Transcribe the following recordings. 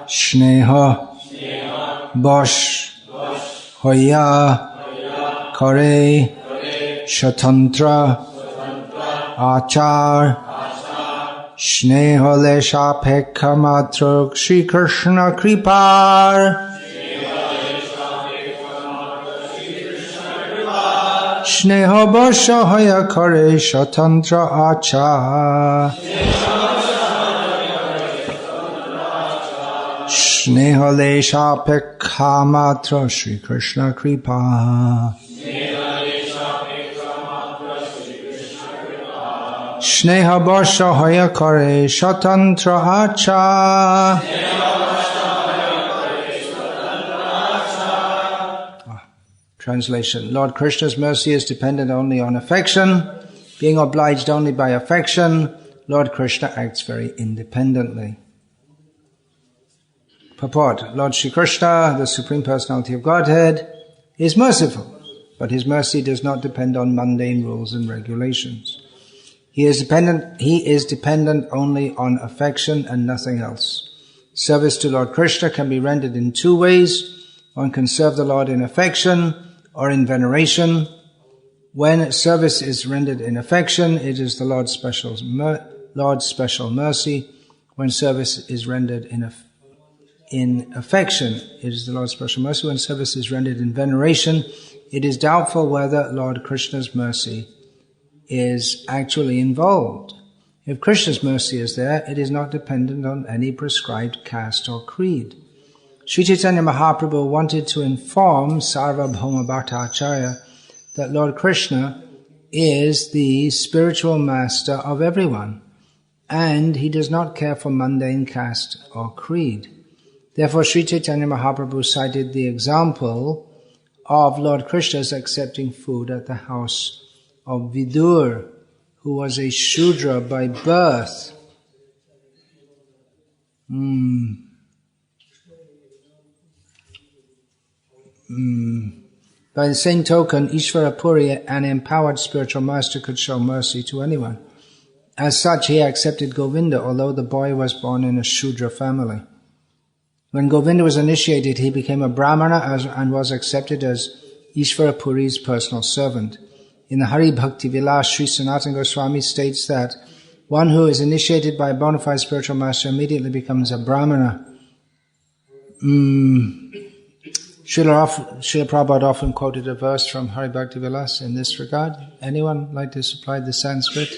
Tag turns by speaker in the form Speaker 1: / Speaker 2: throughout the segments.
Speaker 1: Sneha Bosh Hoya Kare Shatantra Achar Sneha Lesha Pekha Matruk Shri Krishna Kripar Sneha Bosha Hoya Kare Shatantra Achar Sneha Lesha Pekha Matra Shri Krishna Kripa Sneha Bosha Hoya Kare Shatantra Acha. Translation. Lord Krishna's mercy is dependent only on affection. Being obliged only by affection, Lord Krishna acts very independently. Purport. Lord Shri Krishna, the Supreme Personality of Godhead, is merciful, but his mercy does not depend on mundane rules and regulations. He is dependent only on affection and nothing else. Service to Lord Krishna can be rendered in two ways. One can serve the Lord in affection or in veneration. When service is rendered in affection, it is the Lord's special mercy. When service is rendered in affection, it is the Lord's special mercy. When service is rendered in veneration, it is doubtful whether Lord Krishna's mercy is actually involved. If Krishna's mercy is there, it is not dependent on any prescribed caste or creed. Sri Chaitanya Mahaprabhu wanted to inform Sarvabhauma Bhattacharya that Lord Krishna is the spiritual master of everyone, and he does not care for mundane caste or creed. Therefore, Sri Chaitanya Mahaprabhu cited the example of Lord Krishna's accepting food at the house of Vidur, who was a Shudra by birth. By the same token, Ishvara Puri, an empowered spiritual master, could show mercy to anyone. As such, he accepted Govinda, although the boy was born in a Shudra family. When Govinda was initiated, he became a Brahmana and was accepted as Ishvara Puri's personal servant. In the Hari Bhakti Vilas, Sri Sanatana Goswami states that one who is initiated by a bona fide spiritual master immediately becomes a Brahmana. Srila Prabhupada often quoted a verse from Hari Bhakti Vilas in this regard. Anyone like to supply the Sanskrit?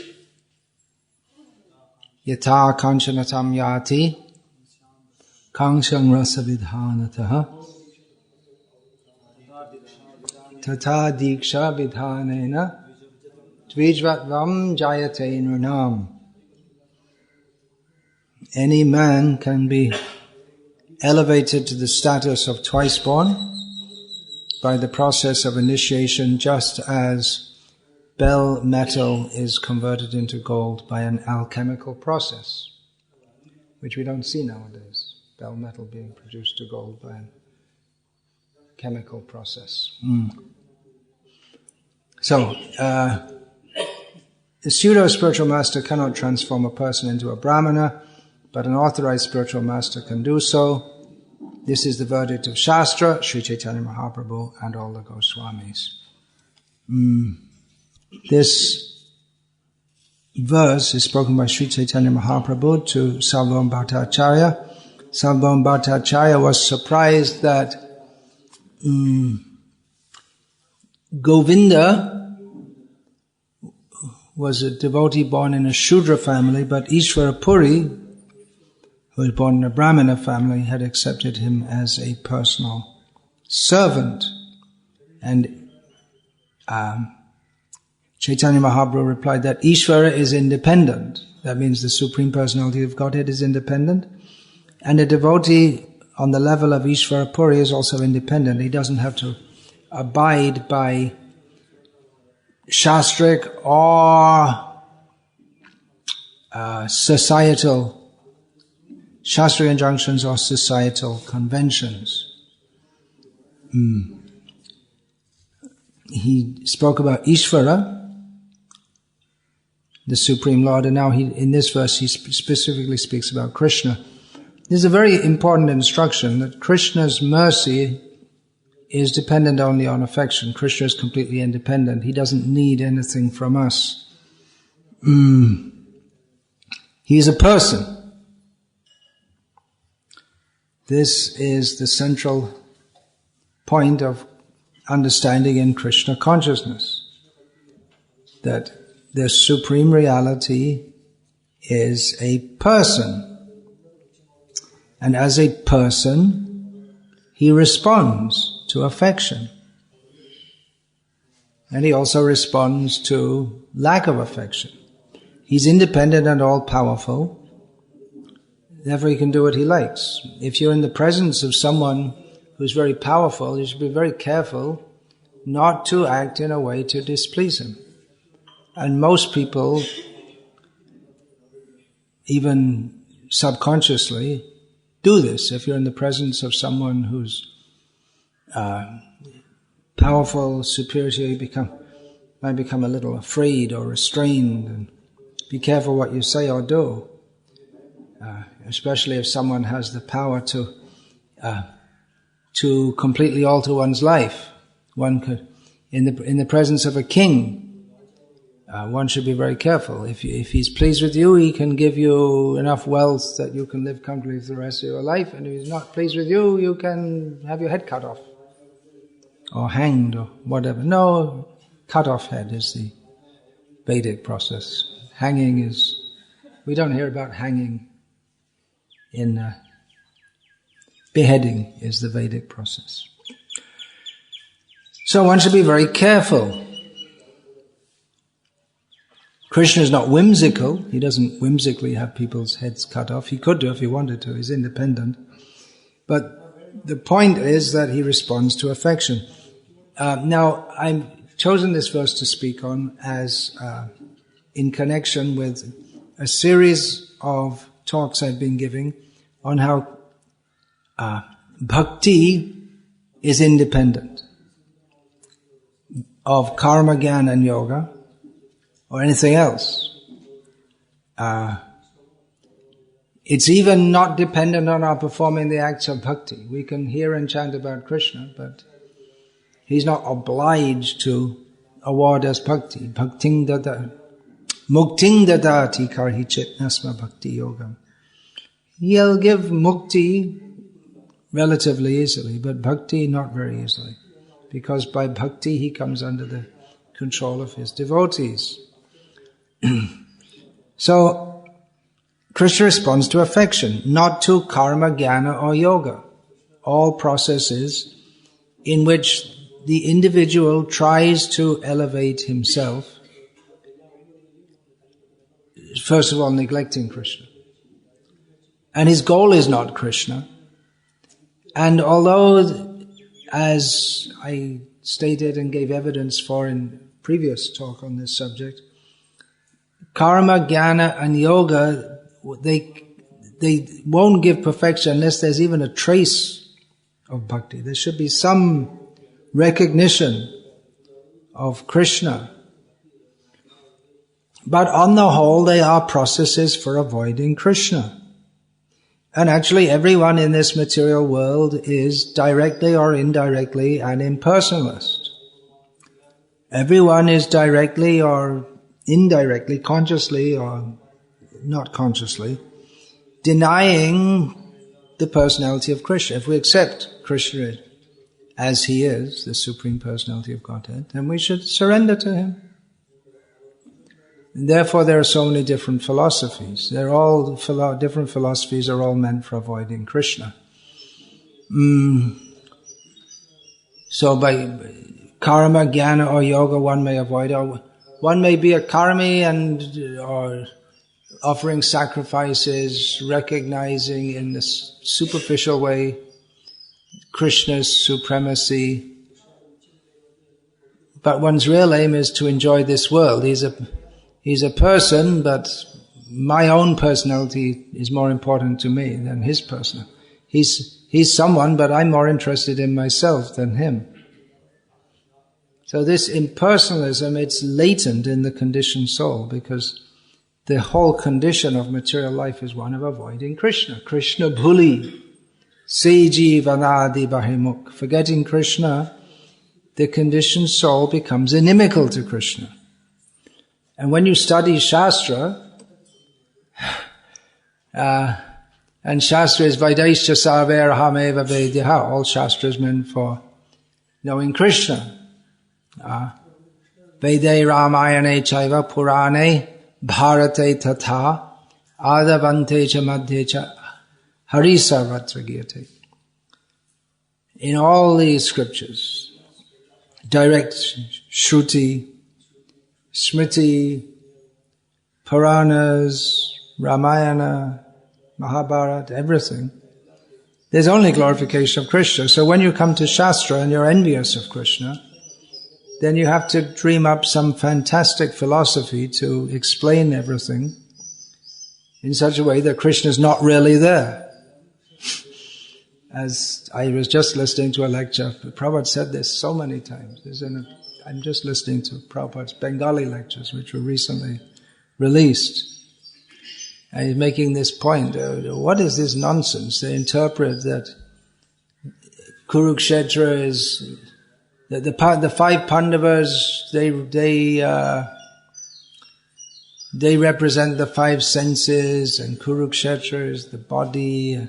Speaker 1: Yata kanchanatam yati kanchang rasa vidhanataha tata diksha vidhanena dvijvatvam jayate nunam. Any man can be elevated to the status of twice born by the process of initiation, just as bell metal is converted into gold by an alchemical process, which we don't see nowadays. Bell metal being produced to gold by a chemical process. So, the pseudo-spiritual master cannot transform a person into a Brahmana, but an authorized spiritual master can do so. This is the verdict of Shastra, Sri Chaitanya Mahaprabhu, and all the Goswamis. This verse is spoken by Sri Chaitanya Mahaprabhu to Sarvabhauma Bhattacharya. Sarvabhauma Bhattacharya was surprised that Govinda was a devotee born in a Shudra family, but Ishvara Puri, who was born in a Brahmana family, had accepted him as a personal servant. And Chaitanya Mahaprabhu replied that Ishvara is independent. That means the Supreme Personality of Godhead is independent. And a devotee on the level of Ishvara Puri is also independent. He doesn't have to abide by shastric or societal shastric injunctions or societal conventions. He spoke about Ishvara, the Supreme Lord, and now in this verse he specifically speaks about Krishna. This is a very important instruction that Krishna's mercy is dependent only on affection. Krishna is completely independent. He doesn't need anything from us. He is a person. This is the central point of understanding in Krishna consciousness, that the supreme reality is a person. And as a person, he responds to affection. And he also responds to lack of affection. He's independent and all-powerful. Therefore he can do what he likes. If you're in the presence of someone who's very powerful, you should be very careful not to act in a way to displease him. And most people, even subconsciously, do this. If you're in the presence of someone who's powerful, superior to you, might become a little afraid or restrained, and be careful what you say or do. Especially if someone has the power to completely alter one's life. One could, in the presence of a king, one should be very careful. If he's pleased with you, he can give you enough wealth that you can live comfortably for the rest of your life. And if he's not pleased with you, you can have your head cut off, or hanged, or whatever. No, cut off head is the Vedic process. Hanging is, we don't hear about hanging. Beheading is the Vedic process. So one should be very careful. Krishna is not whimsical. He doesn't whimsically have people's heads cut off. He could do if he wanted to. He's independent. But the point is that he responds to affection. Now, I've chosen this verse to speak on as in connection with a series of talks I've been giving on how Bhakti is independent of karma, jnana and yoga, or anything else. It's even not dependent on our performing the acts of bhakti. We can hear and chant about Krishna, but he's not obliged to award us bhakti. Bhakting dada, mukting dadati karhi chitnasma bhakti yogam. He'll give mukti relatively easily, but bhakti not very easily. Because by bhakti he comes under the control of his devotees. So, Krishna responds to affection, not to karma, jnana or yoga. All processes in which the individual tries to elevate himself, first of all neglecting Krishna. And his goal is not Krishna. And although, as I stated and gave evidence for in previous talk on this subject, karma, jnana and yoga, they won't give perfection unless there's even a trace of bhakti. There should be some recognition of Krishna. But on the whole, they are processes for avoiding Krishna. And actually everyone in this material world is directly or indirectly an impersonalist. Everyone is directly or indirectly, consciously or not consciously, denying the personality of Krishna. If we accept Krishna as he is, the Supreme Personality of Godhead, then we should surrender to him. And therefore there are so many different philosophies. Different philosophies are all meant for avoiding Krishna. So by karma, jnana or yoga one may avoid, or one may be a karmi or offering sacrifices, recognizing in this superficial way Krishna's supremacy. But one's real aim is to enjoy this world. He's a person, but my own personality is more important to me than his personality. He's someone, but I'm more interested in myself than him. So this impersonalism, it's latent in the conditioned soul, because the whole condition of material life is one of avoiding Krishna. Krishna bhuli, se jivanadi bahimuk. Forgetting Krishna, the conditioned soul becomes inimical to Krishna. And when you study Shastra, and Shastra is Vaidescha Sarveraham Eva Vedyaha, all Shastra is meant for knowing Krishna. Vede Ramayane Chaiva Purane Bharate Tatha Adavante Cha Madhye Cha Harisarvatra Giyate. In all these scriptures, direct Shruti, Smriti, Puranas, Ramayana, Mahabharata, everything, there's only glorification of Krishna. So when you come to Shastra and you're envious of Krishna, then you have to dream up some fantastic philosophy to explain everything in such a way that Krishna is not really there. As I was just listening to a lecture, Prabhupada said this so many times. I'm just listening to Prabhupada's Bengali lectures, which were recently released. And he's making this point, what is this nonsense? They interpret that Kurukshetra is, that the five Pandavas, they represent the five senses, and Kurukshetra is the body.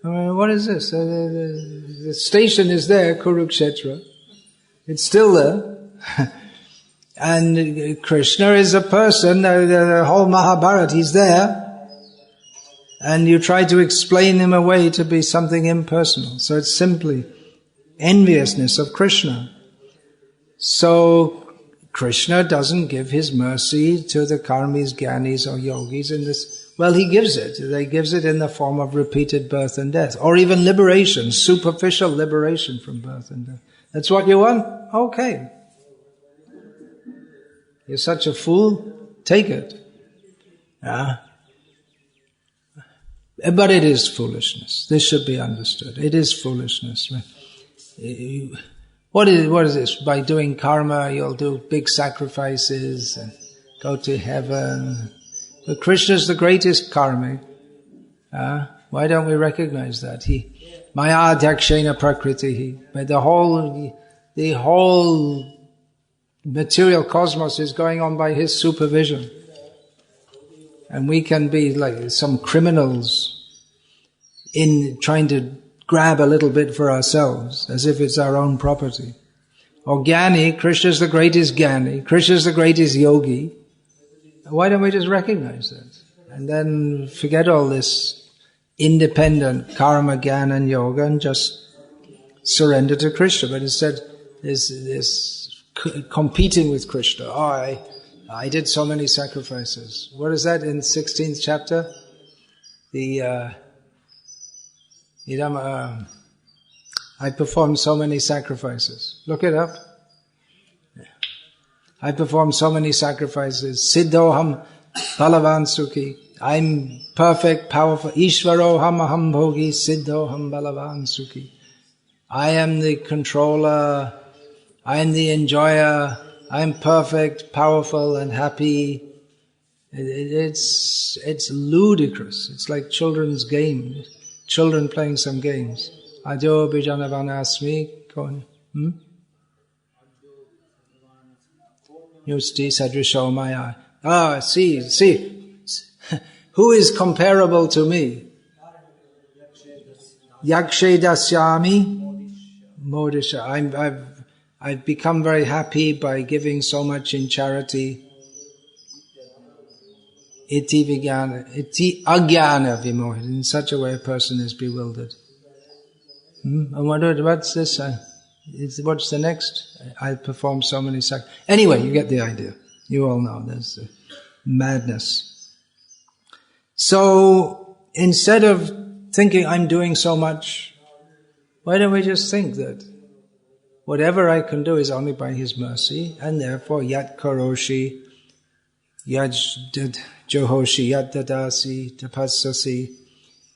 Speaker 1: What is this? The station is there, Kurukshetra. It's still there. And Krishna is a person, the whole Mahabharata, he's there. And you try to explain him away to be something impersonal. So it's simply enviousness of Krishna. So Krishna doesn't give his mercy to the karmis, gyanis or yogis in this. Well, he gives it. He gives it in the form of repeated birth and death. Or even liberation, superficial liberation from birth and death. That's what you want? Okay. You're such a fool? Take it. But it is foolishness. This should be understood. It is foolishness. What is this? By doing karma, you'll do big sacrifices and go to heaven. But Krishna is the greatest karmi. Why don't we recognize that? Maya adhyakshena prakriti. But the whole material cosmos is going on by his supervision. And we can be like some criminals in trying to grab a little bit for ourselves, as if it's our own property. Or Jnani, Krishna is the greatest Jnani, Krishna is the greatest yogi. Why don't we just recognize that? And then forget all this independent karma, jnana and yoga and just surrender to Krishna. But instead, this competing with Krishna. I did so many sacrifices. What is that in 16th chapter? I performed so many sacrifices. Look it up. I performed so many sacrifices. Siddhoham balavan sukhi. I'm perfect, powerful. Ishvaroham aham bhogi. Siddhoham balavan sukhi. I am the controller. I am the enjoyer. I am perfect, powerful and happy. It's ludicrous. It's like children's games. Children playing some games. Ajo bijanavanasmi. Yusti sadrisho maya. See. Who is comparable to me? Yakshe dasyami modisha. I've become very happy by giving so much in charity. Iti agyana vimohit. In such a way a person is bewildered. And what's this? What's the next? I perform so many sacrifices. Anyway, you get the idea. You all know there's madness. So, instead of thinking I'm doing so much, why don't we just think that whatever I can do is only by His mercy, and therefore yat karoshi, yat johoshi, yat dadasi, tapassasi,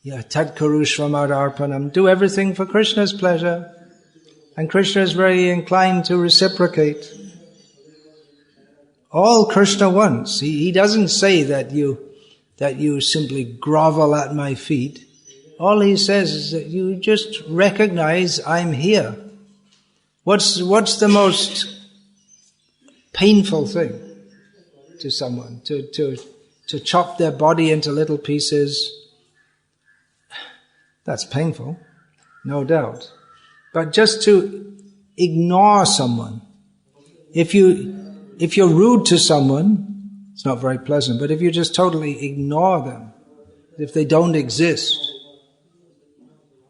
Speaker 1: yat tat karushvamad. Do everything for Krishna's pleasure. And Krishna is very inclined to reciprocate. All Krishna wants. He doesn't say that you simply grovel at my feet. All he says is that you just recognize I'm here. What's the most painful thing to someone? To chop their body into little pieces. That's painful, no doubt. But just to ignore someone. If you're rude to someone, it's not very pleasant, but if you just totally ignore them, if they don't exist,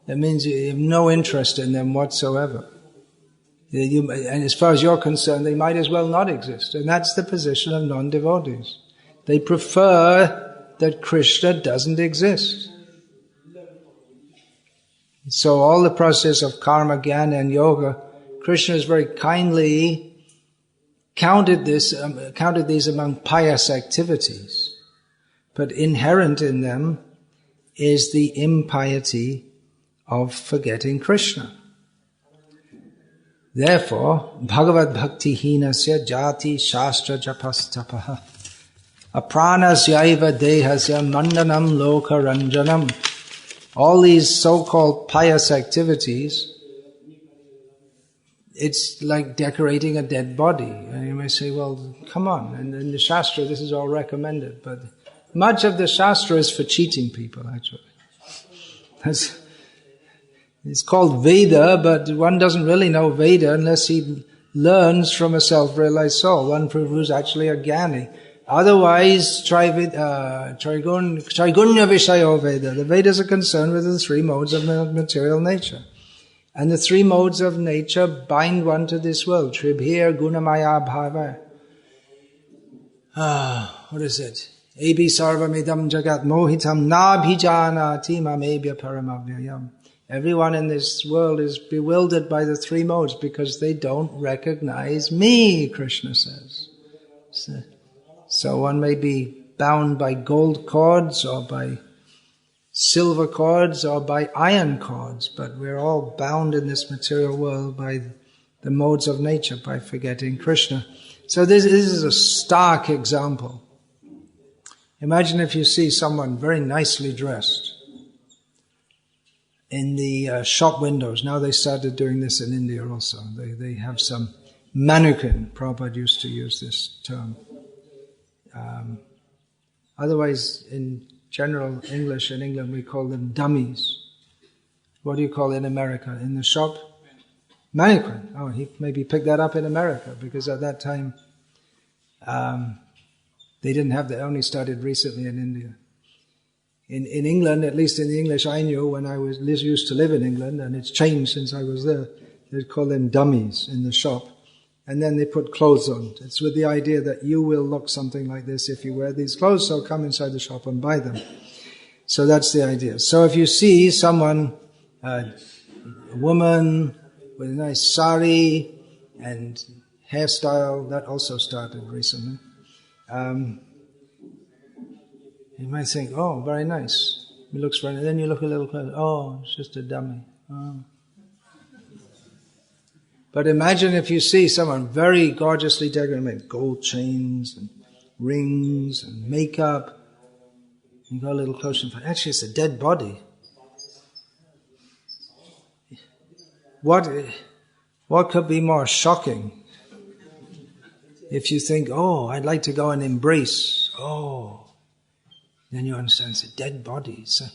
Speaker 1: that means you have no interest in them whatsoever. And as far as you're concerned, they might as well not exist. And that's the position of non-devotees. They prefer that Krishna doesn't exist. So all the process of karma, jnana and yoga, Krishna has very kindly counted these among pious activities. But inherent in them is the impiety of forgetting Krishna. Therefore, Bhagavad Bhakti hinasya jati shastra japastapaha apranasyaiva dehasya mandanam loka ranjanam. All these so-called pious activities, it's like decorating a dead body. And you may say, well, come on, and in the Shastra this is all recommended. But much of the Shastra is for cheating people, actually. It's called Veda, but one doesn't really know Veda unless he learns from a self-realized soul, one who's actually a jnani. Otherwise, Trigunya Vishayo Veda. The Vedas are concerned with the three modes of material nature. And the three modes of nature bind one to this world. Tribhir Gunamaya Bhava. What is it? Ebi Sarvamidam Jagat Mohitam Nabhijanati Mamebhya Paramavyayam. Everyone in this world is bewildered by the three modes because they don't recognize me, Krishna says. So one may be bound by gold cords or by silver cords or by iron cords, but we're all bound in this material world by the modes of nature, by forgetting Krishna. So this is a stark example. Imagine if you see someone very nicely dressed in the shop windows. Now they started doing this in India also. They have some mannequin. Prabhupada used to use this term. Otherwise, in general English in England, we call them dummies. What do you call it in America? In the shop? Mannequin. Oh, he maybe picked that up in America, because at that time, they didn't have that, only started recently in India. In England, at least in the English I knew when I used to live in England, and it's changed since I was there, they'd call them dummies in the shop. And then they put clothes on. It's with the idea that you will look something like this if you wear these clothes, so come inside the shop and buy them. So that's the idea. So if you see someone, a woman with a nice sari and hairstyle, that also started recently. You might think, oh, very nice. It looks very nice. Then you look a little closer. Oh, it's just a dummy. Oh. But imagine if you see someone very gorgeously decorated, with gold chains and rings and makeup. You go a little closer and find, actually it's a dead body. What could be more shocking? If you think, oh, I'd like to go and embrace. Oh, then you understand it's a dead body. So,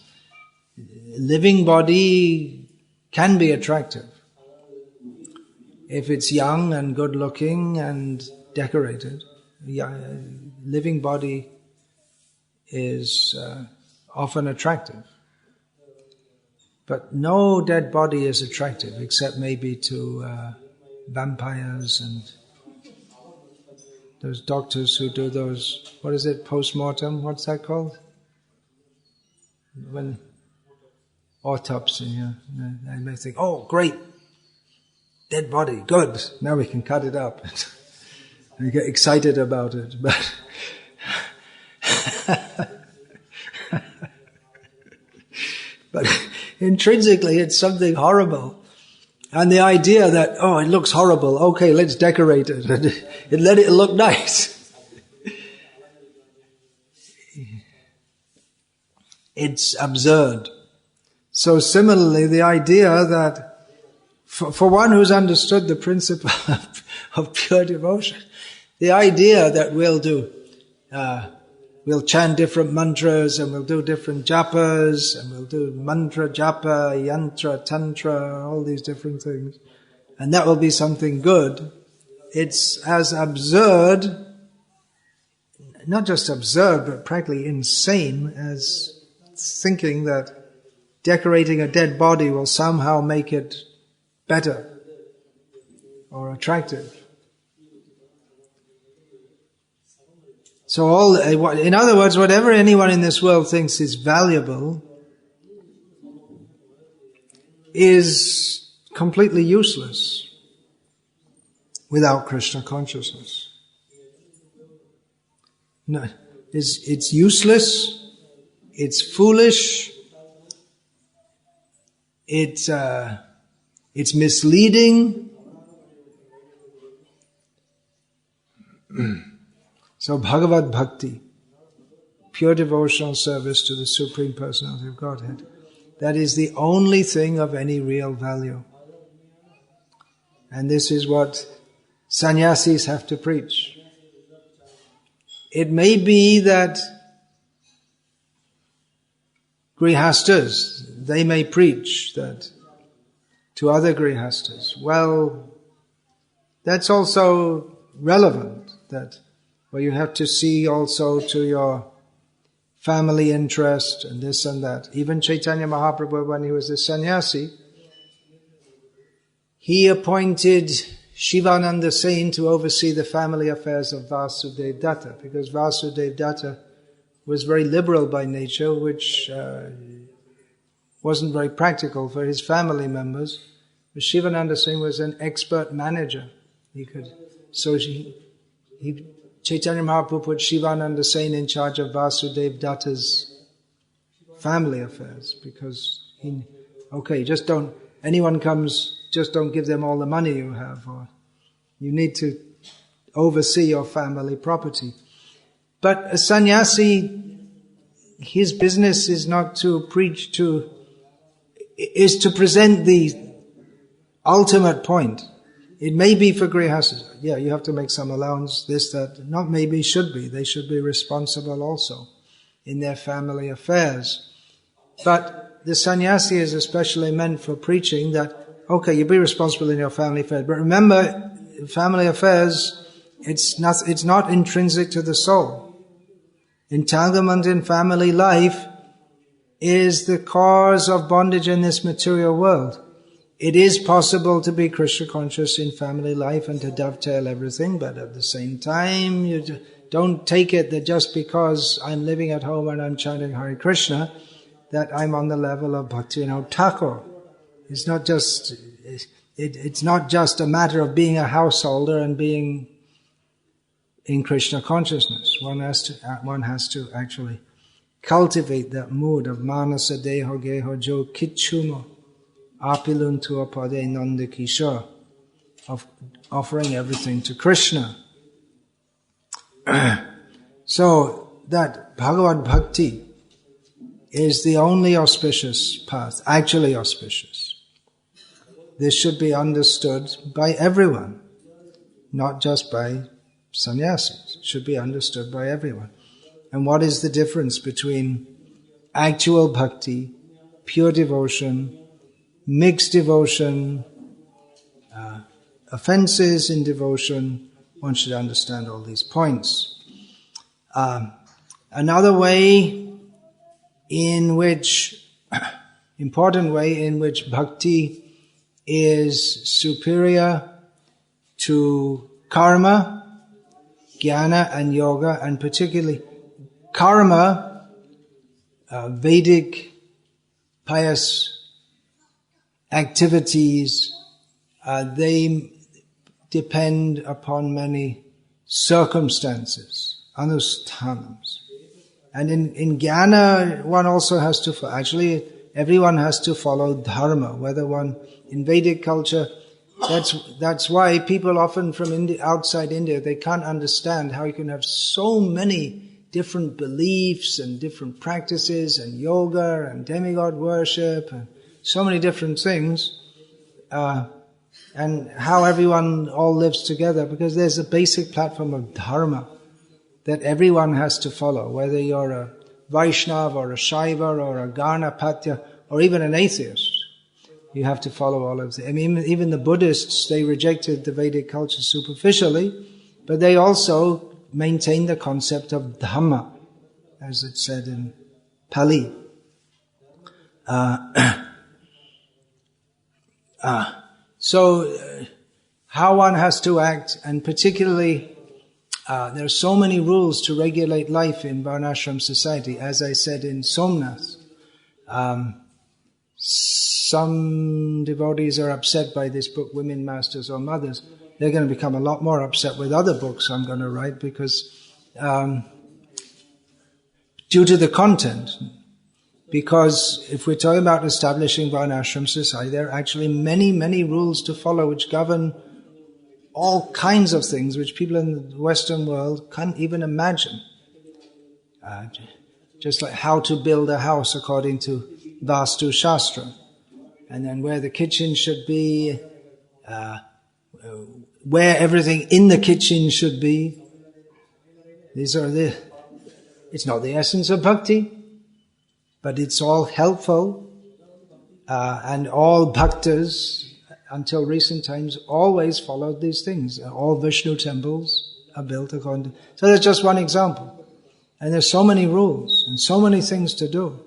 Speaker 1: a living body can be attractive if it's young and good looking and decorated. A living body is often attractive. But no dead body is attractive, except maybe to vampires and those doctors who do those, what is it, post-mortem, what's that called? When autopsy, yeah. And they think, oh, great, dead body, good, now we can cut it up. And you get excited about it, but intrinsically it's something horrible. And the idea that, oh, it looks horrible, okay, let's decorate it, and let it look nice. it's absurd. So similarly, the idea that for one who's understood the principle of pure devotion, the idea that we'll chant different mantras and we'll do different japas and we'll do mantra, japa, yantra, tantra, all these different things, and that will be something good. It's as absurd, not just absurd, but practically insane as thinking that decorating a dead body will somehow make it better or attractive. So in other words, whatever anyone in this world thinks is valuable is completely useless without Krishna consciousness. No, it's useless, it's foolish, it's misleading. So Bhagavad Bhakti, pure devotional service to the Supreme Personality of Godhead, that is the only thing of any real value. And this is what sannyasis have to preach. It may be that grihastas, they may preach that to other grihastas. Well, that's also relevant, that you have to see also to your family interest and this and that. Even Chaitanya Mahaprabhu, when he was a sannyasi, he appointed Shivananda Sen to oversee the family affairs of Vasudev Datta, because Vasudev Datta was very liberal by nature, which wasn't very practical for his family members. But Shivananda Sen was an expert manager. Chaitanya Mahaprabhu put Shivananda Sen in charge of Vasudev Datta's family affairs, because anyone comes, just don't give them all the money you have, or you need to oversee your family property. But a sannyasi, his business is not to preach is to present the ultimate point. It may be for grihastas. Yeah, you have to make some allowance, this, that. Not maybe, should be. They should be responsible also in their family affairs. But the sannyasi is especially meant for preaching that, okay, you be responsible in your family affairs. But remember, family affairs, it's not intrinsic to the soul. Entanglement in family life is the cause of bondage in this material world. It is possible to be Krishna conscious in family life and to dovetail everything, but at the same time, you don't take it that just because I'm living at home and I'm chanting Hare Krishna, that I'm on the level of Bhaktivinoda Thakur. It's not just a matter of being a householder and being in Krishna consciousness. One has to actually cultivate that mood of manasa deho geho jo kichumo apilun tua pade nanda kishore, of offering everything to Krishna. So that Bhagavad Bhakti is the only auspicious path, actually auspicious. This should be understood by everyone, not just by sannyasis. It should be understood by everyone. And what is the difference between actual bhakti, pure devotion, mixed devotion, offenses in devotion? One should understand all these points. Another important way in which bhakti is superior to karma, jnana and yoga, and particularly karma, Vedic pious activities, they depend upon many circumstances, anusthanams. And in jnana, one also has to, everyone has to follow dharma, whether one, in Vedic culture, that's why people often from outside India, they can't understand how you can have so many different beliefs and different practices and yoga and demigod worship and so many different things, and how everyone all lives together, because there's a basic platform of dharma that everyone has to follow, whether you're a Vaishnava or a Shaiva or a Ganapatya or even an atheist. You have to follow all of them. I mean, even the Buddhists, they rejected the Vedic culture superficially, but they also maintained the concept of Dhamma, as it said in Pali. So how one has to act, and particularly there are so many rules to regulate life in Varnashram society. As I said in Somnath, some devotees are upset by this book, Women Masters or Mothers. They're going to become a lot more upset with other books I'm going to write, because due to the content. Because if we're talking about establishing Varnashram society, there are actually many, many rules to follow which govern all kinds of things which people in the Western world can't even imagine. Just like how to build a house according to Vastu Shastra, and then where the kitchen should be, where everything in the kitchen should be. It's not the essence of bhakti, but it's all helpful, and all bhaktas until recent times always followed these things. All Vishnu temples are built according to... So that's just one example. And there's so many rules and so many things to do.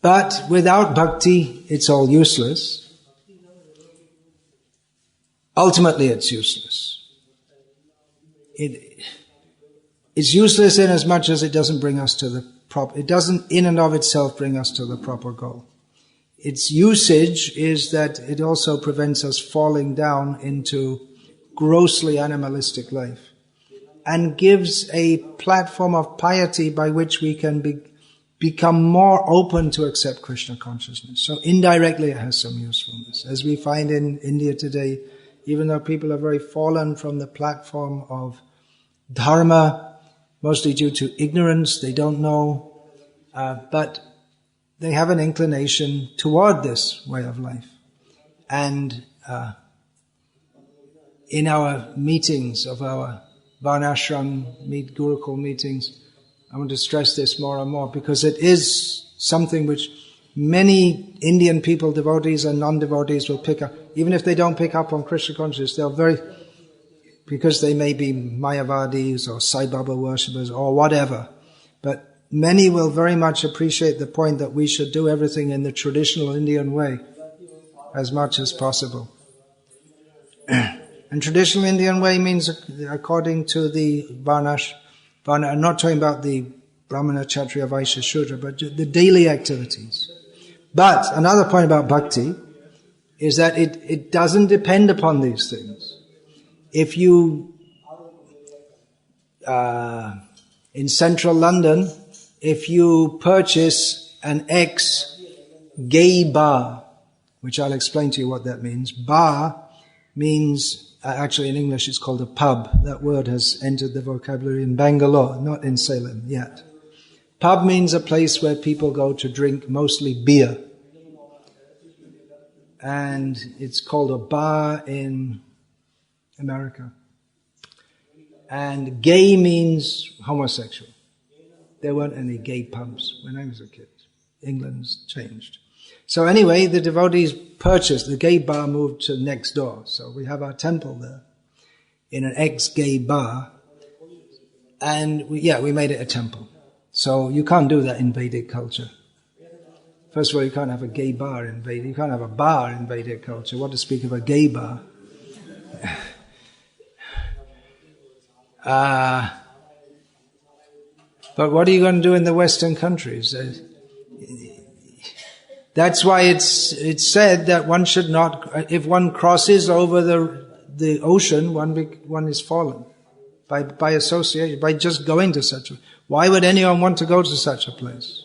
Speaker 1: But without bhakti, it's all useless. Ultimately, it's useless. It's useless in as much as it doesn't bring us to the proper... It doesn't in and of itself bring us to the proper goal. Its usage is that it also prevents us falling down into grossly animalistic life, and gives a platform of piety by which we can become more open to accept Krishna consciousness. So indirectly it has some usefulness. As we find in India today, even though people are very fallen from the platform of dharma, mostly due to ignorance, they don't know, but they have an inclination toward this way of life. And in our meetings of our Varnashram Gurukul meetings, I want to stress this more and more, because it is something which many Indian people, devotees and non-devotees, will pick up. Even if they don't pick up on Krishna consciousness, because they may be Mayavadis or Sai Baba worshippers or whatever. But many will very much appreciate the point that we should do everything in the traditional Indian way as much as possible. And traditional Indian way means according to the Varnash, I'm not talking about the Brahmana, Kshatriya, Vaishya, Shudra, but the daily activities. But another point about bhakti is that it doesn't depend upon these things. If you, in central London, if you purchase an ex-gay bar, which I'll explain to you what that means. Bar means, actually in English it's called a pub. That word has entered the vocabulary in Bangalore, not in Salem yet. Pub means a place where people go to drink mostly beer. And it's called a bar in America. And gay means homosexual. There weren't any gay pubs when I was a kid. England's changed. So anyway, the devotees purchased, the gay bar moved to next door. So we have our temple there in an ex-gay bar. And we made it a temple. So you can't do that in Vedic culture. First of all, you can't have a gay bar in Vedic. You can't have a bar in Vedic culture. What to speak of a gay bar? But what are you going to do in the Western countries? That's why it's said that one should not, if one crosses over the ocean, one is fallen by association, by just going to such a. Why would anyone want to go to such a place?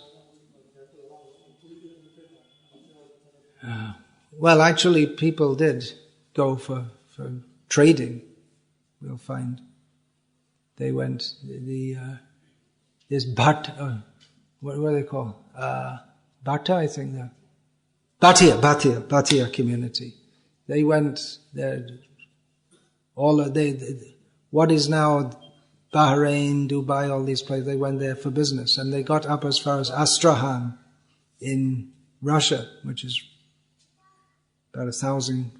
Speaker 1: Well, actually, people did go for trading. we'll find. They went, this Bhatt, what are they called? Bhatta, I think they're. Bhatia community. They went there, what is now Bahrain, Dubai, all these places, they went there for business, and they got up as far as Astrakhan in Russia, which is about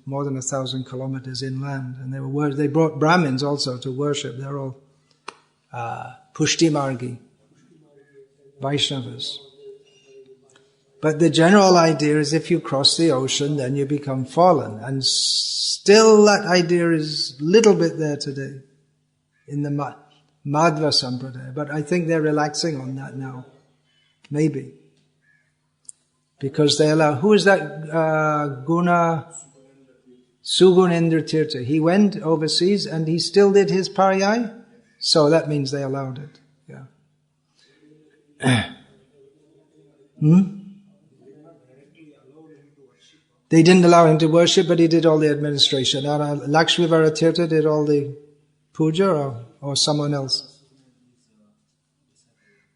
Speaker 1: more than 1,000 kilometers inland, and they brought Brahmins also to worship. They're all Pushtimargi, Vaishnavas. But the general idea is if you cross the ocean, then you become fallen. And still that idea is a little bit there today in the Madhva Sampradaya. But I think they're relaxing on that now. Maybe. Because they allow... Who is that Sugunendra Tirtha? He went overseas and he still did his pariyai. So that means they allowed it. Yeah. They didn't allow him to worship, but he did all the administration. Lakshmivara Tirtha did all the puja, or someone else?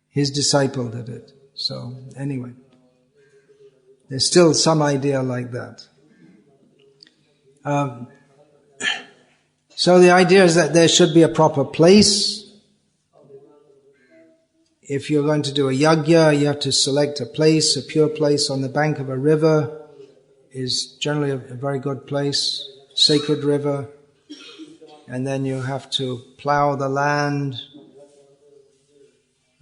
Speaker 1: His disciple did it. So, anyway. There's still some idea like that. So the idea is that there should be a proper place. If you're going to do a yajna, you have to select a place, a pure place on the bank of a river. Is generally a very good place, sacred river, and then you have to plow the land,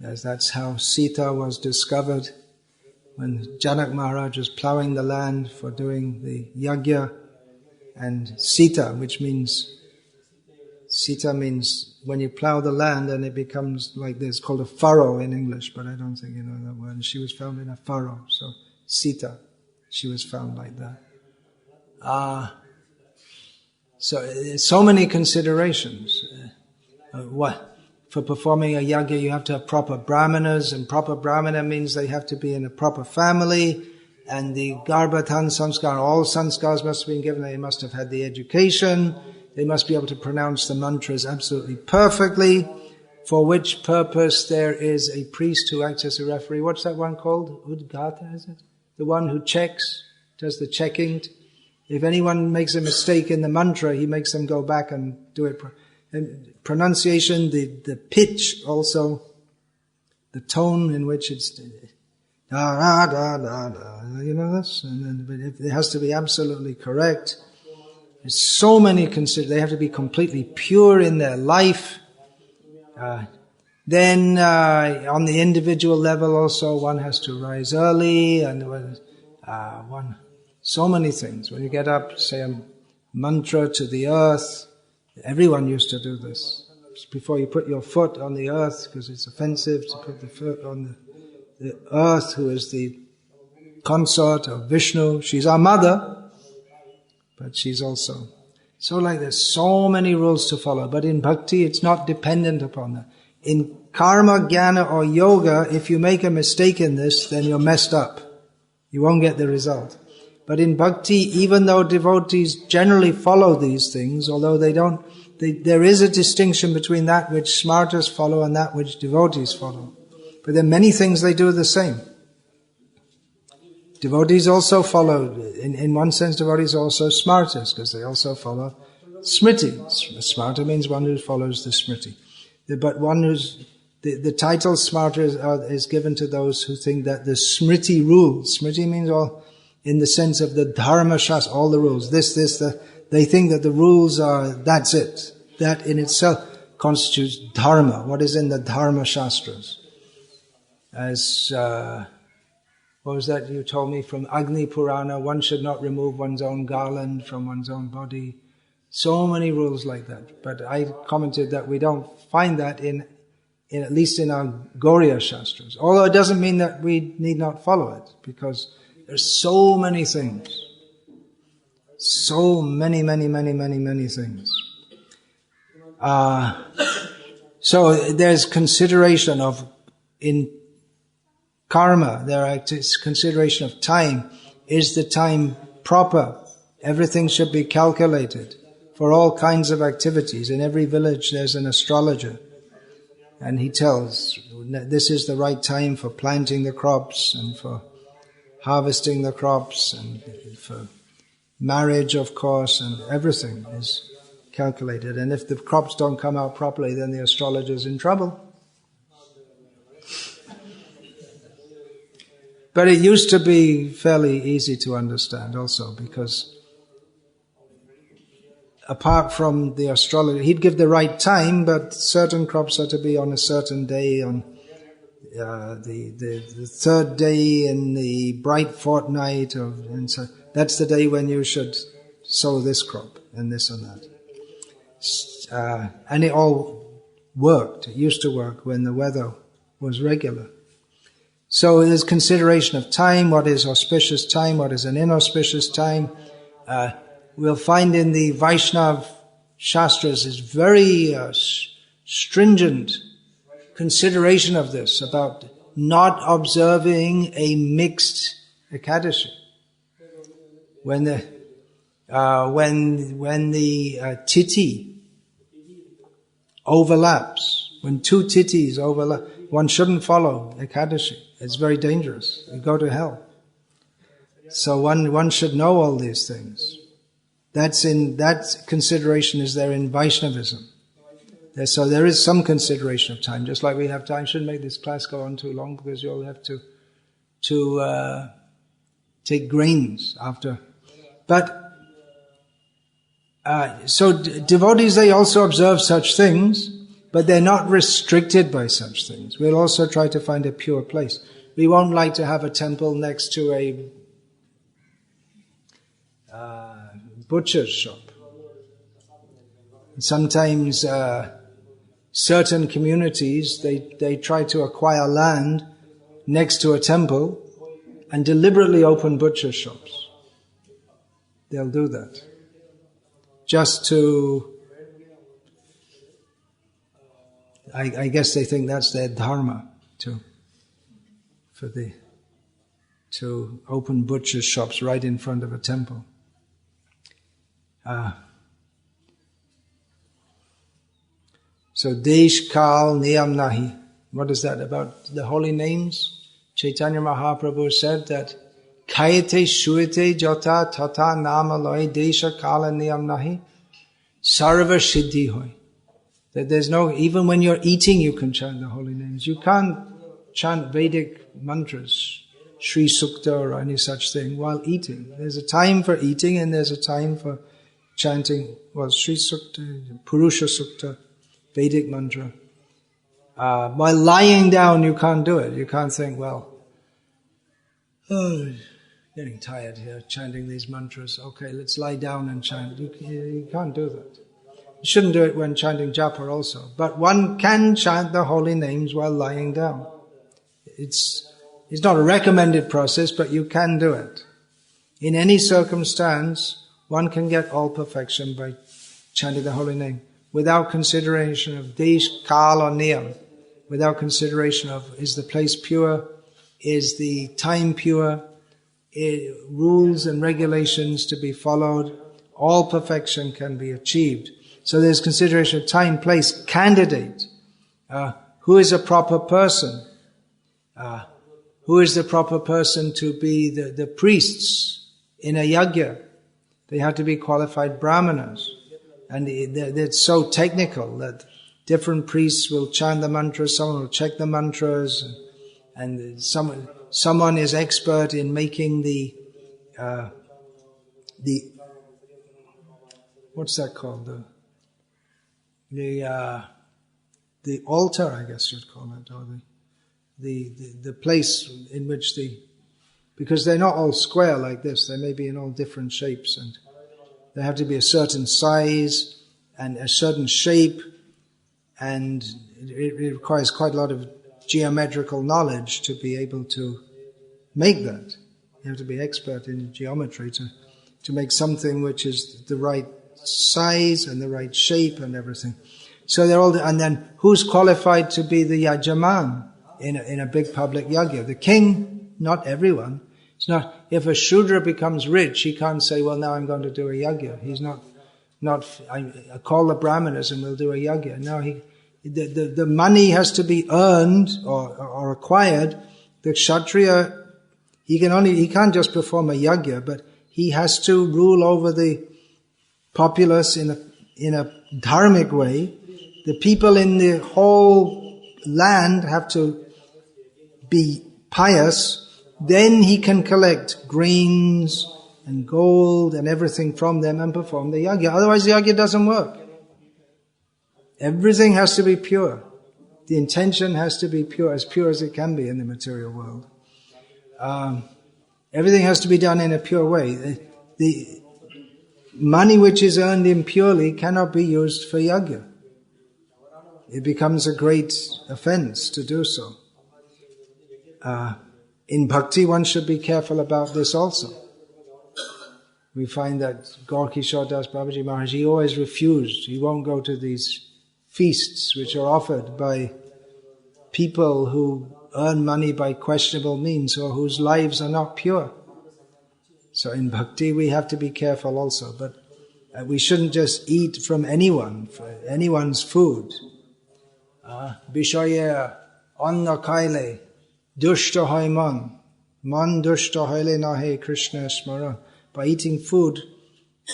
Speaker 1: as that's how Sita was discovered, when Janak Maharaj was plowing the land for doing the yajna, and Sita means when you plow the land and it becomes like this, called a furrow in English, but I don't think you know that word. And she was found in a furrow, so Sita. She was found like that. So many considerations. For performing a yajna, you have to have proper brahmanas, and proper brahmana means they have to be in a proper family, and the garbhatan sanskar, all sanskars must have been given. They must have had the education. They must be able to pronounce the mantras absolutely perfectly, for which purpose there is a priest who acts as a referee. What's that one called? Udgata, is it? The one who checks, does the checking. If anyone makes a mistake in the mantra, he makes them go back and do it. And pronunciation, the pitch also, the tone in which it's da da da da da. You know this? And then, but it has to be absolutely correct. There's so many they have to be completely pure in their life. Then on the individual level also, one has to rise early, and so many things. When you get up, say a mantra to the earth. Everyone used to do this. Just before you put your foot on the earth, because it's offensive to put the foot on the earth, who is the consort of Vishnu. She's our mother, but she's also... So like there's so many rules to follow. But in bhakti, it's not dependent upon that. In karma, jnana or yoga, if you make a mistake in this, then you're messed up. You won't get the result. But in bhakti, even though devotees generally follow these things, although there is a distinction between that which smartas follow and that which devotees follow. But there are many things they do the same. Devotees also follow, in one sense devotees are also smartas, because they also follow smriti. Smarta means one who follows the smriti. But one who's, the title smarta is given to those who think that the smriti rules. Smriti means all, in the sense of the dharma shastra, all the rules. They think that the rules are, that's it. That in itself constitutes dharma, what is in the dharma shastras. As, what was that you told me from Agni Purana, one should not remove one's own garland from one's own body. So many rules like that. But I commented that we don't find that in at least in our Gauriya Shastras. Although it doesn't mean that we need not follow it, because there's so many things. So many things. So there's consideration of, in karma, there is consideration of time. Is the time proper? Everything should be calculated. for all kinds of activities. In every village there's an astrologer, and he tells this is the right time for planting the crops and for harvesting the crops and for marriage, of course, and everything is calculated. And if the crops don't come out properly, then the astrologer's in trouble. But it used to be fairly easy to understand also, because apart from the astrologer, he'd give the right time, but certain crops are to be on a certain day, on the third day in the bright fortnight, and so that's the day when you should sow this crop and this and that. And it all worked. It used to work when the weather was regular. So there's consideration of time, what is auspicious time, what is an inauspicious time. We'll find in the Vaishnava Shastras is very stringent consideration of this, about not observing a mixed Ekadashi. When the Tithi overlaps, when two Tithis overlap, one shouldn't follow Ekadashi. It's very dangerous. You go to hell. So one should know all these things. That consideration is there in Vaishnavism. So there is some consideration of time, just like we have time. Shouldn't make this class go on too long, because you'll have to take grains after. But so devotees, they also observe such things, but they're not restricted by such things. We'll also try to find a pure place. We won't like to have a temple next to a butcher's shop. Sometimes certain communities, they try to acquire land next to a temple and deliberately open butcher shops. They'll do that. Just to, I guess they think that's their dharma, to open butcher shops right in front of a temple. So Desh, Kal, Niyam Nahi. What is that about the holy names? Chaitanya Mahaprabhu said that Kayate Shuite Jata Tata Nama Loi Desha Kala Niyam Nahi Sarva Siddhi Hoy. That there's no, even when you're eating you can chant the holy names. You can't chant Vedic mantras, Sri Sukta or any such thing while eating. There's a time for eating and there's a time for chanting, Sri Sukta, Purusha Sukta, Vedic mantra. While lying down, you can't do it. You can't think, getting tired here, chanting these mantras. Okay, let's lie down and chant. You can't do that. You shouldn't do it when chanting japa also. But one can chant the holy names while lying down. It's not a recommended process, but you can do it. In any circumstance, one can get all perfection by chanting the holy name, without consideration of desh, kal or niyam, without consideration of is the place pure, is the time pure, rules and regulations to be followed. All perfection can be achieved. So there's consideration of time, place, candidate. Who is a proper person? Who is the proper person to be the priests in a yajna? They have to be qualified brahmanas. And it's so technical that different priests will chant the mantras, someone will check the mantras, and someone is expert in making the what's that called? The altar, I guess you'd call it, or the place in which because they're not all square like this, they may be in all different shapes, and they have to be a certain size and a certain shape, and it requires quite a lot of geometrical knowledge to be able to make that. You have to be expert in geometry to make something which is the right size and the right shape and everything. So they're all, and then who's qualified to be the yajaman in a big public yajna? The king, not everyone. It's not, if a Shudra becomes rich, he can't say, well, now I'm going to do a yajna. He's not I call the brahmanas and we'll do a yajna. No, the money has to be earned or acquired. The kshatriya, he can't just perform a yajna, but he has to rule over the populace in a dharmic way. The people in the whole land have to be pious. Then he can collect grains and gold and everything from them and perform the yajna. Otherwise the yajna doesn't work. Everything has to be pure. The intention has to be pure as it can be in the material world. Everything has to be done in a pure way. The money which is earned impurely cannot be used for yajna. It becomes a great offense to do so. In bhakti, one should be careful about this also. We find that Gaur Kishore Das Babaji Maharaj, he always refused. He won't go to these feasts which are offered by people who earn money by questionable means or whose lives are not pure. So in bhakti we have to be careful also. But we shouldn't just eat from anyone's food. Bishaya anna kaile dushta hai man dushta haile nahe Krishna smara. By eating food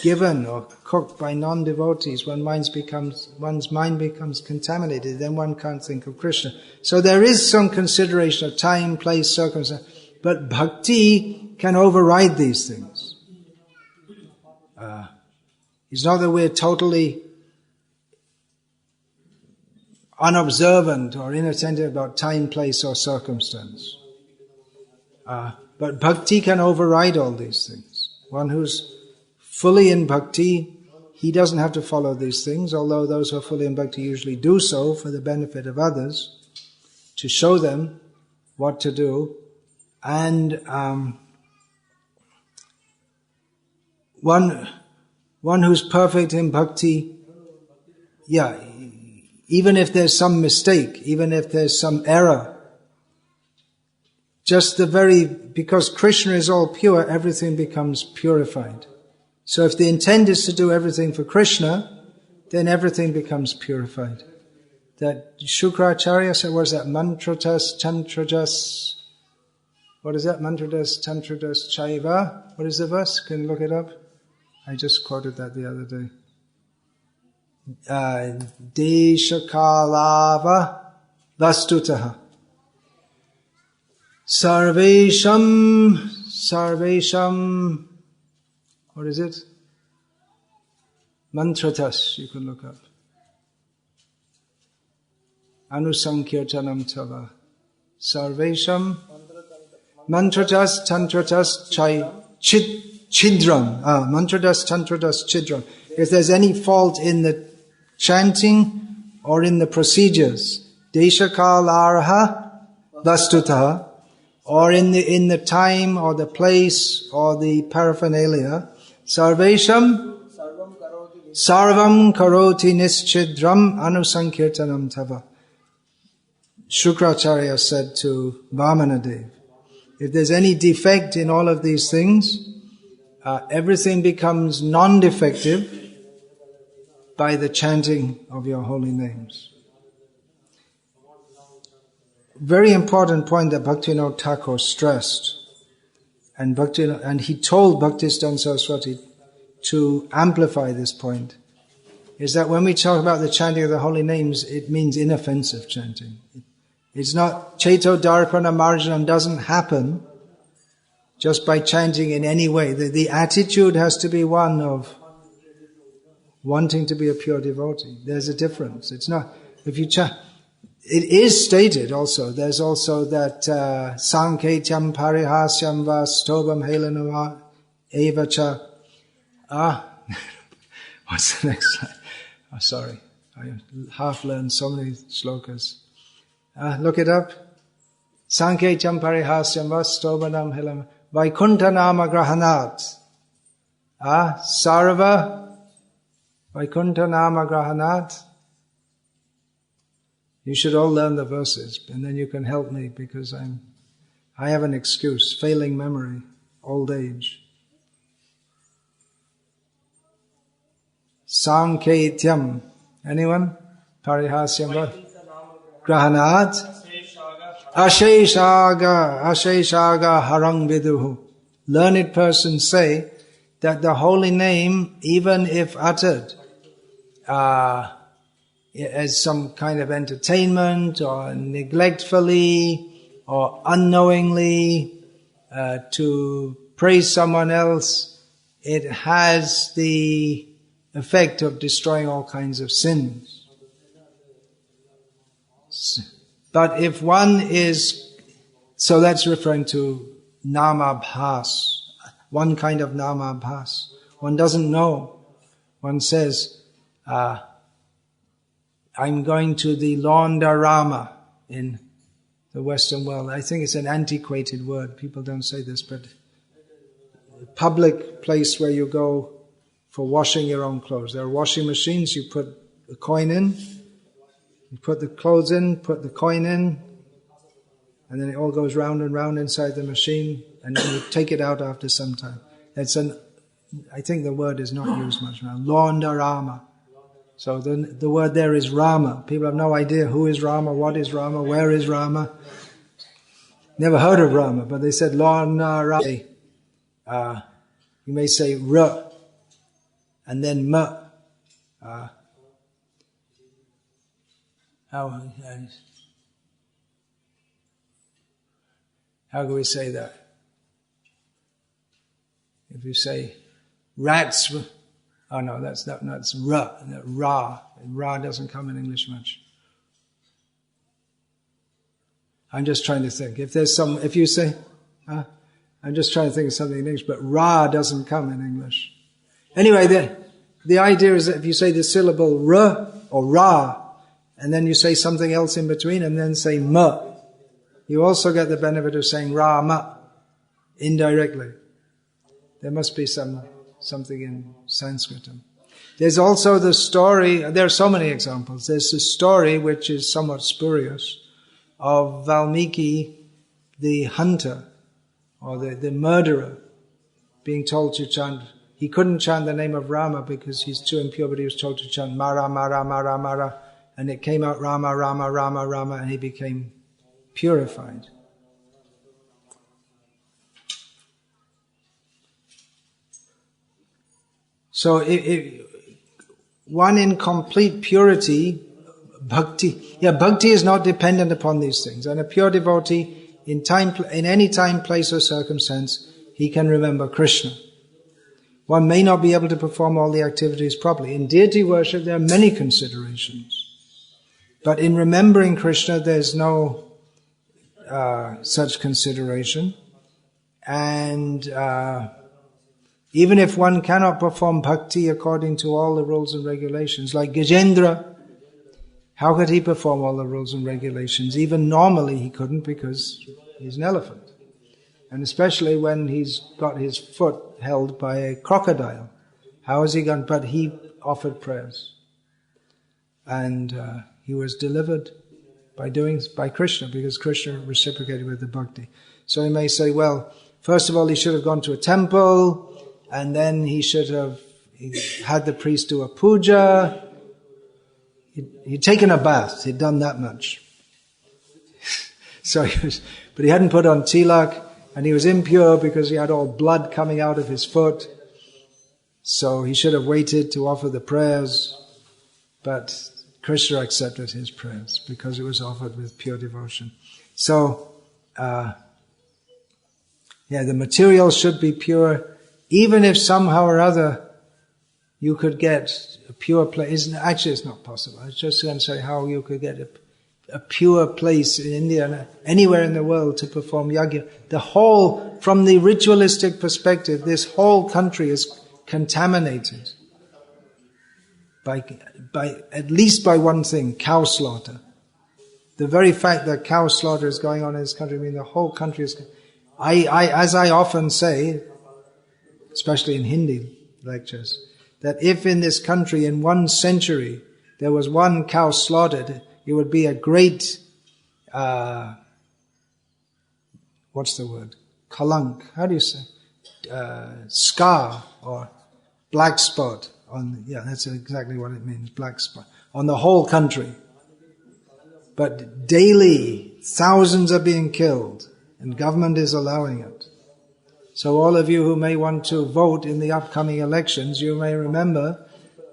Speaker 1: given or cooked by non-devotees, one's mind becomes contaminated, then one can't think of Krishna. So there is some consideration of time, place, circumstance, but bhakti can override these things. It's not that we're totally unobservant or inattentive about time, place or circumstance. But bhakti can override all these things. One who's fully in bhakti, he doesn't have to follow these things, although those who are fully in bhakti usually do so for the benefit of others, to show them what to do. And one who's perfect in bhakti, even if there's some mistake, even if there's some error, because Krishna is all pure, everything becomes purified. So if the intent is to do everything for Krishna, then everything becomes purified. That Shukracharya said, what is that? Mantratas, tantrajas. What is that? Mantratas, tantrajas, chaiva. What is the verse? Can you look it up? I just quoted that the other day. Deshakalava vastutaha. Sarvesham, what is it? Mantratas, you can look up. Anusankirtanam tava. Sarvesham, mantratas, tantratas, chidram. Mantratas, tantratas, chidram. If there's any fault in the chanting or in the procedures, deshakalarha vastutaha, or in the time or the place or the paraphernalia, sarvesham sarvam karoti nischidram anusankirtanam tava. Shukracharya said to Vamanadev, if there's any defect in all of these things, everything becomes non-defective by the chanting of your holy names. Very important point that Bhaktivinoda Thakur stressed, and he told Bhaktisiddhanta Saraswati to amplify this point, is that when we talk about the chanting of the holy names, it means inoffensive chanting. It's not Chaito Darpana Marjanam doesn't happen just by chanting in any way. The attitude has to be one of wanting to be a pure devotee. There's a difference. It's not, if you chant, it is stated also, there's also that Sanketyam Parihasyam Va Stobam Helanava Evacha. What's the next slide? Oh, sorry, I half learned so many slokas. Look it up. Sanketyam Parihasyam Va Stobanam Helanava Vaikuntha Nama Grahanat. Sarva Vaikuntha Nama Grahanat. You should all learn the verses, and then you can help me, because I have an excuse, failing memory, old age. Sanketyam. Anyone? Parihasyam what? Grahanat. Asheshaga harang viduhu. Learned persons say that the holy name, even if uttered as some kind of entertainment or neglectfully or unknowingly to praise someone else, it has the effect of destroying all kinds of sins. But if one is, so that's referring to namabhas, one kind of namabhas. One doesn't know. One says, I'm going to the Laundarama in the Western world. I think it's an antiquated word. People don't say this, but a public place where you go for washing your own clothes. There are washing machines. You put the coin in, you put the clothes in, put the coin in, and then it all goes round and round inside the machine, and then you take it out after some time. I think the word is not used much now. Laundarama. So the word there is Rama. People have no idea who is Rama, what is Rama, where is Rama. Never heard of Rama, but they said Laundarama. You may say R and then M. How can we say that? If you say rats, oh no, that's ra. Ra. Ra doesn't come in English much. I'm just trying to think. If you say, I'm just trying to think of something in English, but ra doesn't come in English. Anyway, the idea is that if you say the syllable r or ra, and then you say something else in between, and then say ma, you also get the benefit of saying Rama indirectly. There must be something in Sanskrit. There's also the story, there are so many examples. There's the story, which is somewhat spurious, of Valmiki, the hunter, or the murderer, being told to chant. He couldn't chant the name of Rama because he's too impure, but he was told to chant Mara, Mara, Mara, Mara, and it came out Rama, Rama, Rama, Rama, and he became purified. So one in complete purity, bhakti. Yeah, bhakti is not dependent upon these things. And a pure devotee, in any time, place or circumstance, he can remember Krishna. One may not be able to perform all the activities properly. In deity worship, there are many considerations. But in remembering Krishna, there's no such consideration. And even if one cannot perform bhakti according to all the rules and regulations, like Gajendra, how could he perform all the rules and regulations? Even normally he couldn't because he's an elephant. And especially when he's got his foot held by a crocodile. How is he going? But he offered prayers. And he was delivered by Krishna, because Krishna reciprocated with the bhakti. So he may say, well, first of all he should have gone to a temple, and then he should have had the priest do a puja. He'd taken a bath, he'd done that much. But he hadn't put on tilak, and he was impure because he had all blood coming out of his foot. So he should have waited to offer the prayers, but Krishna accepted his prayers because it was offered with pure devotion. So, the material should be pure, even if somehow or other you could get a pure place. Actually, it's not possible. I was just going to say how you could get a pure place in India and anywhere in the world to perform yajna. From the ritualistic perspective, this whole country is contaminated at least by one thing, cow slaughter. The very fact that cow slaughter is going on in this country, the whole country is... As I often say, especially in Hindi lectures, that if in this country in 1 century there was one cow slaughtered, it would be a great, what's the word? Kalank. How do you say? Scar or black spot That's exactly what it means, black spot. On the whole country. But daily, thousands are being killed, and government is allowing it. So all of you who may want to vote in the upcoming elections, you may remember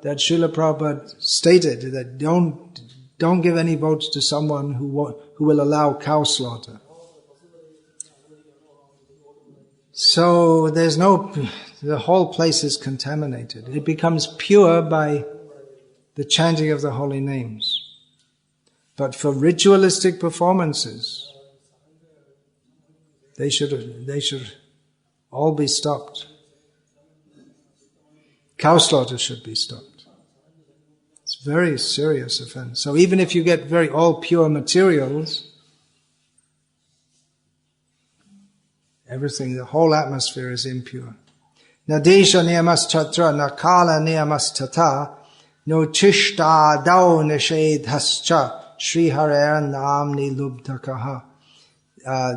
Speaker 1: that Srila Prabhupada stated that don't give any votes to someone who will allow cow slaughter. So the whole place is contaminated. It becomes pure by the chanting of the holy names. But for ritualistic performances, they should all be stopped. Cow slaughter should be stopped. It's a very serious offense. So even if you get all pure materials, everything, the whole atmosphere is impure. Na desha niyamas chatra, na kala niyamas tata, no chishta dao nishedhascha, Shri Harer Namni Lubdhakaha.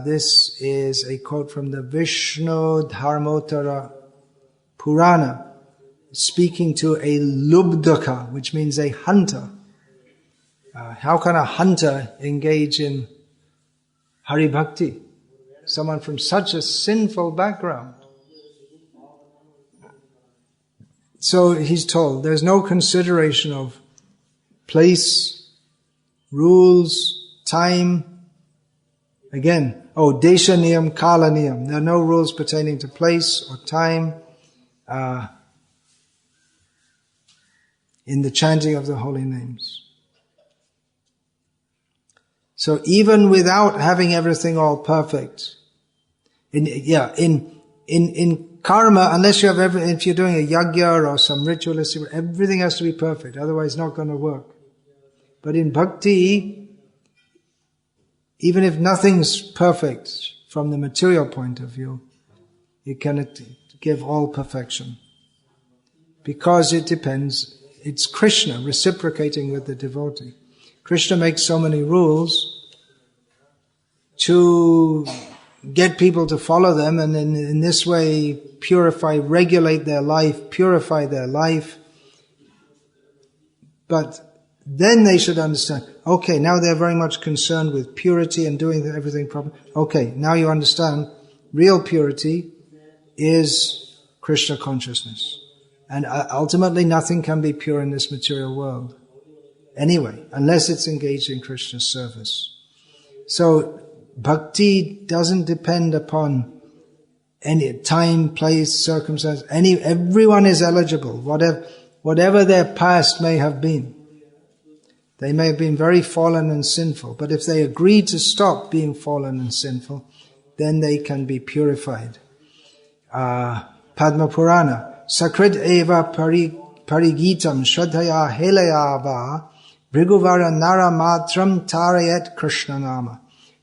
Speaker 1: This is a quote from the Vishnu Dharmottara Purana, speaking to a Lubdhaka, which means a hunter. How can a hunter engage in Hari Bhakti? Someone from such a sinful background. So he's told, there's no consideration of place, rules, time. Again, desha niyam, kala niyam. There are no rules pertaining to place or time in the chanting of the holy names. So even without having everything all perfect, in karma, unless you have if you're doing a yajna or some ritualistic, everything has to be perfect. Otherwise, it's not going to work. But in bhakti, even if nothing's perfect from the material point of view, it cannot give all perfection. Because it depends, it's Krishna reciprocating with the devotee. Krishna makes so many rules to get people to follow them, and in this way regulate their life, purify their life. But then they should understand, okay, now they're very much concerned with purity and doing everything properly. Okay, now you understand, real purity is Krishna consciousness. And ultimately nothing can be pure in this material world. Anyway, unless it's engaged in Krishna's service. So, bhakti doesn't depend upon any time, place, circumstance. Everyone is eligible, whatever their past may have been. They may have been very fallen and sinful, but if they agree to stop being fallen and sinful, then they can be purified. Padma Purana, Sakrit eva parigitam shraddhaya helaya va briguvara nara matram tarayat Krishna nama.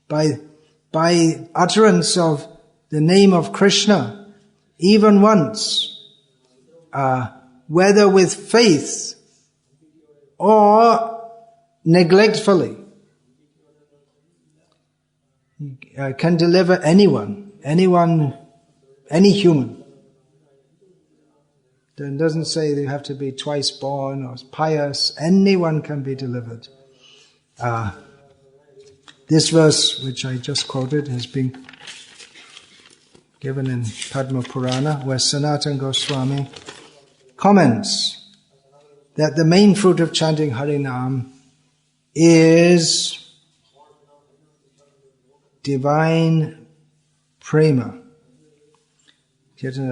Speaker 1: By utterance of the name of Krishna, even once, whether with faith or neglectfully, can deliver anyone, any human. It doesn't say they have to be twice born or pious. Anyone can be delivered. This verse, which I just quoted, has been given in Padma Purana, where Sanatana Goswami comments that the main fruit of chanting Harinam is divine prema. Chanting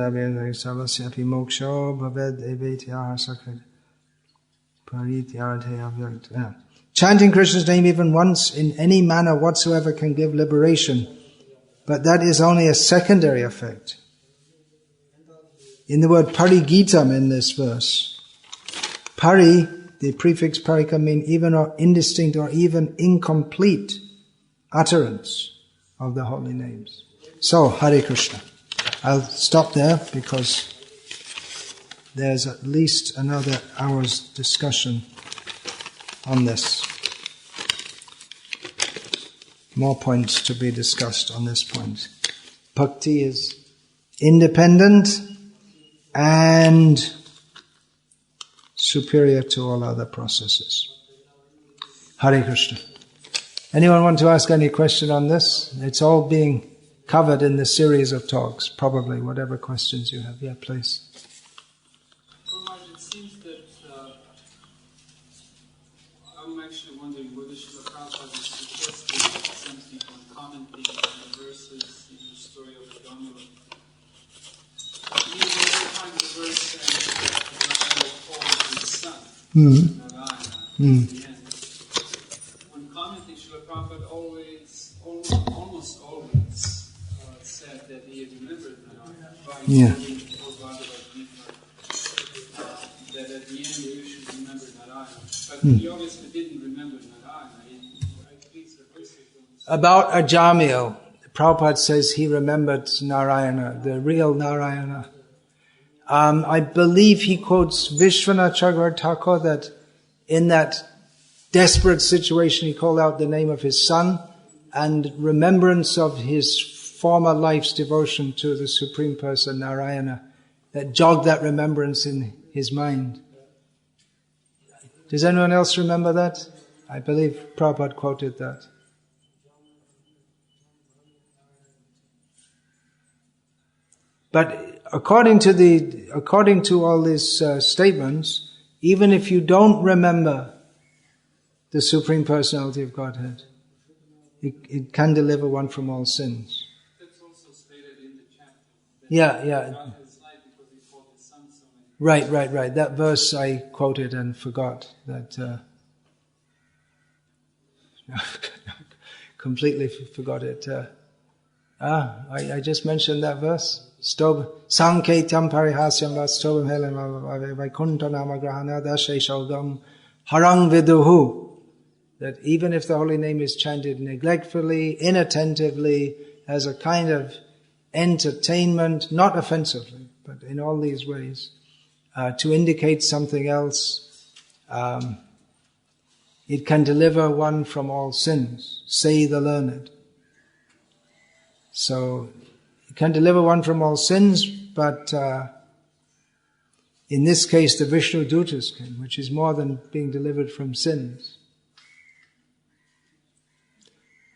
Speaker 1: Krishna's name even once in any manner whatsoever can give liberation, but that is only a secondary effect. In the word parigitam in this verse, pari, the prefix pari can mean even or indistinct or even incomplete utterance of the holy names. So, Hare Krishna. I'll stop there because there's at least another hour's discussion on this. More points to be discussed on this point. Bhakti is independent and superior to all other processes. Hare Krishna. Anyone want to ask any question on this? It's all being covered in the series of talks, probably, whatever questions you have. Yeah, please.
Speaker 2: It seems that I'm actually wondering whether Srila Prabhupada is suggesting something when commenting on the verses in the story of the Dhamma. Every time the verse says that Bhakti calls his son, Narayana, at the end. When commenting, Srila Prabhupada almost always said that he had remembered Narayana by quoting or Bhagavad Gita, that at the end you should remember Narayana. But he obviously didn't remember Narayana.
Speaker 1: About Ajamil, Prabhupada says he remembered Narayana, the real Narayana. I believe he quotes Vishwanath Chakravarti Thakur that in that desperate situation he called out the name of his son, and remembrance of his former life's devotion to the Supreme Person, Narayana, that jogged that remembrance in his mind. Does anyone else remember that? I believe Prabhupada quoted that. But according to all these statements, even if you don't remember the Supreme Personality of Godhead, it can deliver one from all sins.
Speaker 2: That's also stated in the chapter.
Speaker 1: Yeah.
Speaker 2: God has light because he called his son so many.
Speaker 1: Right. That verse I quoted and forgot. That completely forgot it. I just mentioned that verse. Sanketam parihasyam vastobam helam vaikunta namagrahana dashe shogam harang viduhu. That even if the holy name is chanted neglectfully, inattentively, as a kind of entertainment, not offensively, but in all these ways, to indicate something else, it can deliver one from all sins, say the learned. So, it can deliver one from all sins, but in this case the Vishnu Dutas came, which is more than being delivered from sins.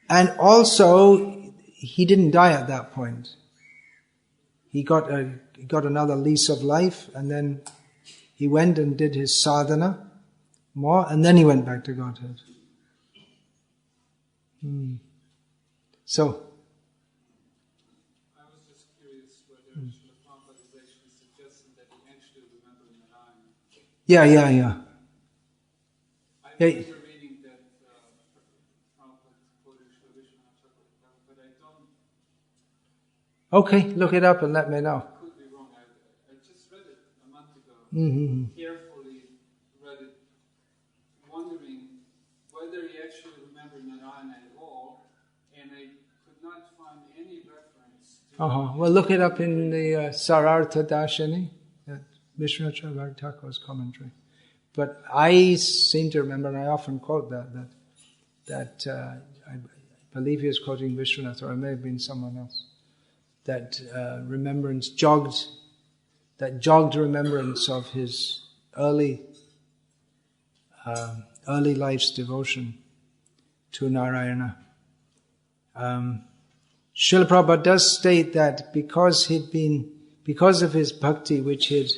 Speaker 1: And also, he didn't die at that point. He got another lease of life, and then he went and did his sadhana more, and then he went back to Godhead. So,
Speaker 2: I was just curious whether Srila Prabhupada is actually suggesting that he actually remembered Narayana.
Speaker 1: Yeah.
Speaker 2: I remember reading that Prabhupada quoted Srila Vishwanath Chakravarti, but I don't...
Speaker 1: Okay, look it up and let me know.
Speaker 2: I could be wrong. I just read it a month ago. Carefully read it, wondering whether he actually remembered Narayana at all, and I could not find any reference to...
Speaker 1: Well, look it up in the Sarartha Dashini, Vishwanath Chakravarti Thakur's commentary. But I seem to remember, and I often quote that I believe he was quoting Vishwanath, or it may have been someone else, that remembrance jogged remembrance of his early life's devotion to Narayana. Srila Prabhupada does state that because of his bhakti, which he'd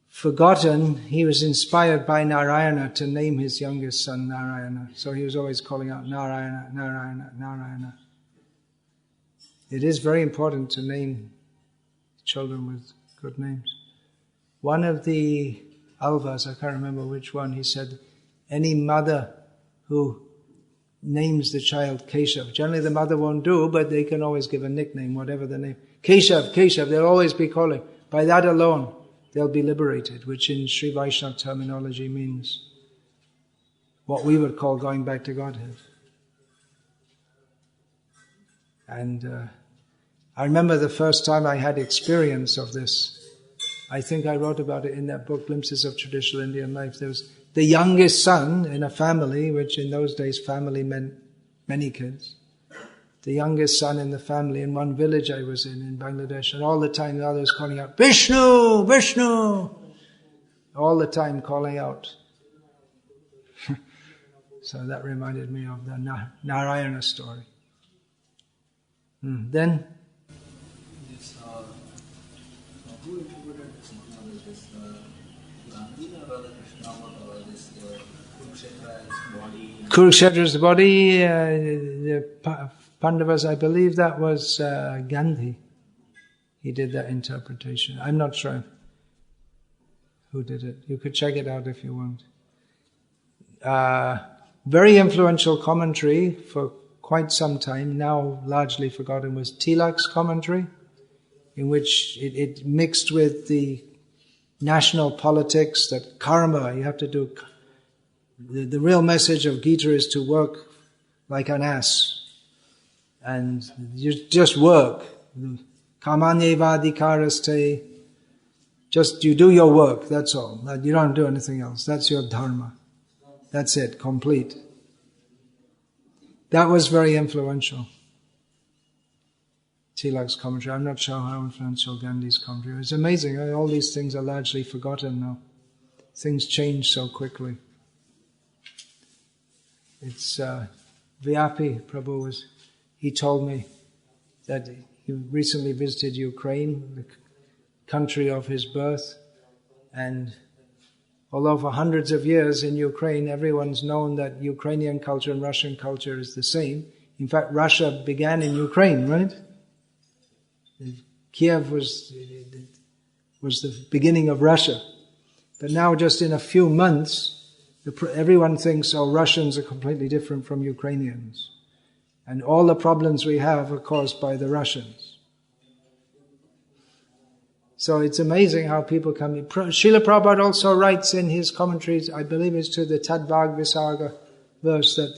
Speaker 1: forgotten, he was inspired by Narayana to name his youngest son Narayana. So he was always calling out Narayana, Narayana, Narayana. It is very important to name children with good names. One of the Alvas, I can't remember which one, he said, any mother who names the child Keshav, generally the mother won't do, but they can always give a nickname, whatever the name. Keshav, they'll always be calling. By that alone, they'll be liberated, which in Sri Vaishnava terminology means what we would call going back to Godhead. And I remember the first time I had experience of this. I think I wrote about it in that book, Glimpses of Traditional Indian Life. There was the youngest son in a family, which in those days family meant many kids. The youngest son in the family in one village I was in Bangladesh, and all the time the others calling out, Vishnu, Vishnu! all the time calling out. So that reminded me of the Narayana story. Then?
Speaker 3: This, who interpreted this Muhammad as this Gandhi or Radha Krishna or this Kurukshetra's body?
Speaker 1: Kurukshetra's body, the Pandavas, I believe that was Gandhi. He did that interpretation. I'm not sure who did it. You could check it out if you want. Very influential commentary for quite some time, now largely forgotten, was Tilak's commentary, in which it mixed with the national politics, that karma, you have to do... The real message of Gita is to work like an ass. And you just work. Kamanyevadikaraste. Just you do your work, that's all. You don't do anything else. That's your dharma. That's it, complete. That was very influential. Tilak's commentary. I'm not sure how influential Gandhi's commentary. It's amazing. All these things are largely forgotten now. Things change so quickly. It's Vyapi Prabhu he told me that he recently visited Ukraine, the country of his birth, and although for hundreds of years in Ukraine everyone's known that Ukrainian culture and Russian culture is the same. In fact, Russia began in Ukraine, right? Kiev was the beginning of Russia. But now just in a few months, everyone thinks, Russians are completely different from Ukrainians. And all the problems we have are caused by the Russians. So it's amazing how people come in. Srila Prabhupada also writes in his commentaries, I believe it's to the Tadbhag Visarga verse, that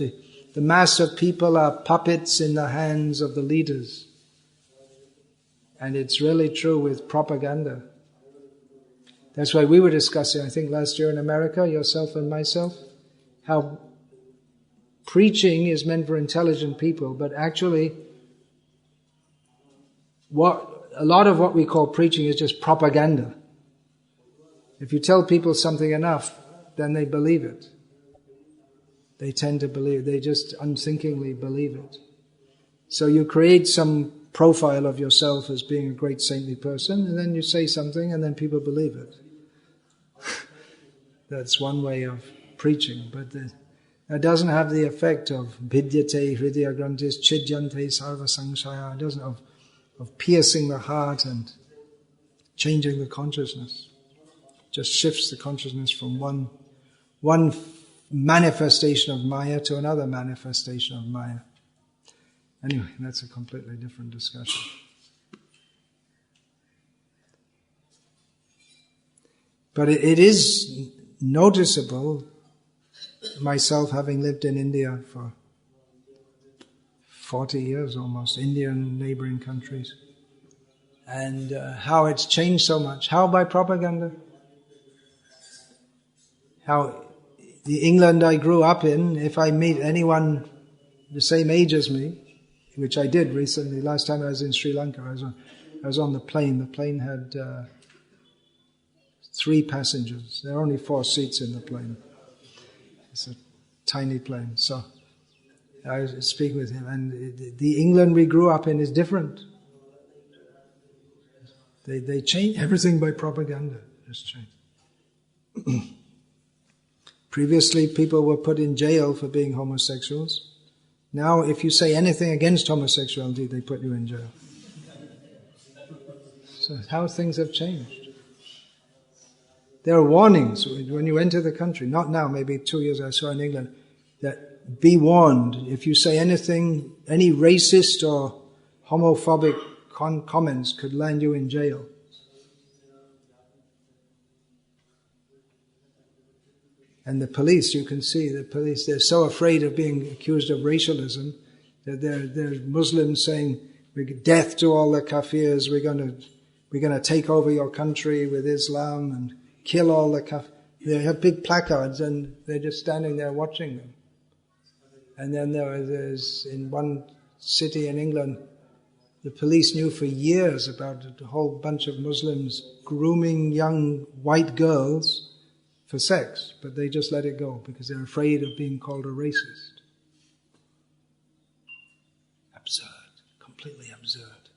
Speaker 1: the mass of people are puppets in the hands of the leaders. And it's really true with propaganda. That's why we were discussing, I think last year in America, yourself and myself, how preaching is meant for intelligent people, but actually a lot of what we call preaching is just propaganda. If you tell people something enough, then they believe it. They tend to believe, they just unthinkingly believe it. So you create some profile of yourself as being a great saintly person, and then you say something and then people believe it. That's one way of preaching, but it doesn't have the effect of vidyate hridaya grantis chidyante sarva samshaya. It doesn't of piercing the heart and changing the consciousness. It just shifts the consciousness from one manifestation of Maya to another manifestation of Maya. Anyway, that's a completely different discussion. But it is noticeable, myself having lived in India for 40 years almost, India and neighboring countries, and how it's changed so much. How by propaganda? How the England I grew up in, if I meet anyone the same age as me, which I did recently, last time I was in Sri Lanka, I was on the plane. The plane had 3 passengers. There are only 4 seats in the plane. It's a tiny plane. So I was speaking with him, and the England we grew up in is different. They change everything by propaganda. Just change. Previously, people were put in jail for being homosexuals. Now, if you say anything against homosexuality, they put you in jail. So how things have changed. There are warnings when you enter the country, not now, maybe 2 years I saw in England, that be warned, if you say anything, any racist or homophobic comments could land you in jail. And the police, you can see, they're so afraid of being accused of racialism that they're Muslims saying, death to all the kafirs, we're going to take over your country with Islam and kill all the kafirs. They have big placards and they're just standing there watching them. And then there's in one city in England, the police knew for years about a whole bunch of Muslims grooming young white girls for sex, but they just let it go because they're afraid of being called a racist. Absurd. Completely absurd.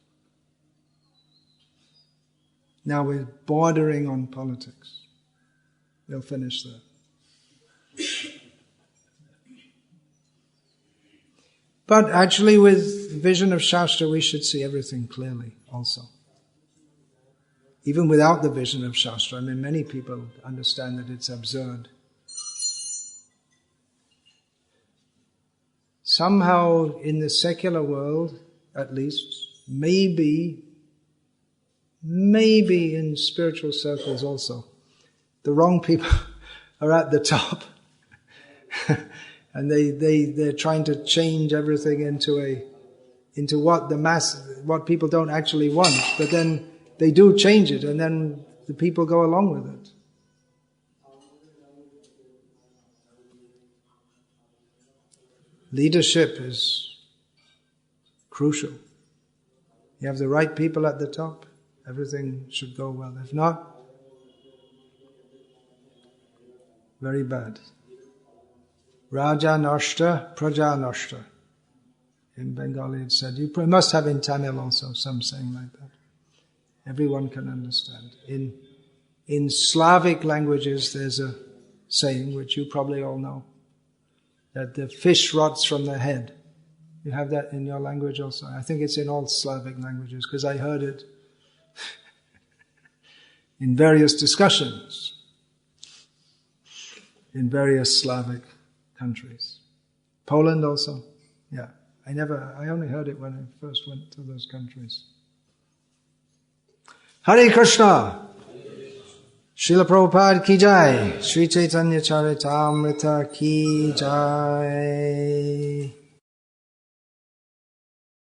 Speaker 1: Now we're bordering on politics. We'll finish there. But actually with vision of Shastra we should see everything clearly also. Even without the vision of Shastra, I mean many people understand that it's absurd. Somehow in the secular world, at least, maybe in spiritual circles also, the wrong people are at the top. And they're trying to change everything into what people don't actually want. But then they do change it, and then the people go along with it. Leadership is crucial. You have the right people at the top, everything should go well. If not, very bad. Raja Nashta, Praja Nashta. In Bengali it said, you must have in Tamil also some saying like that. Everyone can understand. In Slavic languages there's a saying which you probably all know, that the fish rots from the head. You have that in your language also. I think it's in all Slavic languages because I heard it in various discussions in various Slavic countries. Poland also. Yeah. I only heard it when I first went to those countries. Hare Krishna! Srila Prabhupada ki jai! Sri Chaitanya Charitamrita ki jai!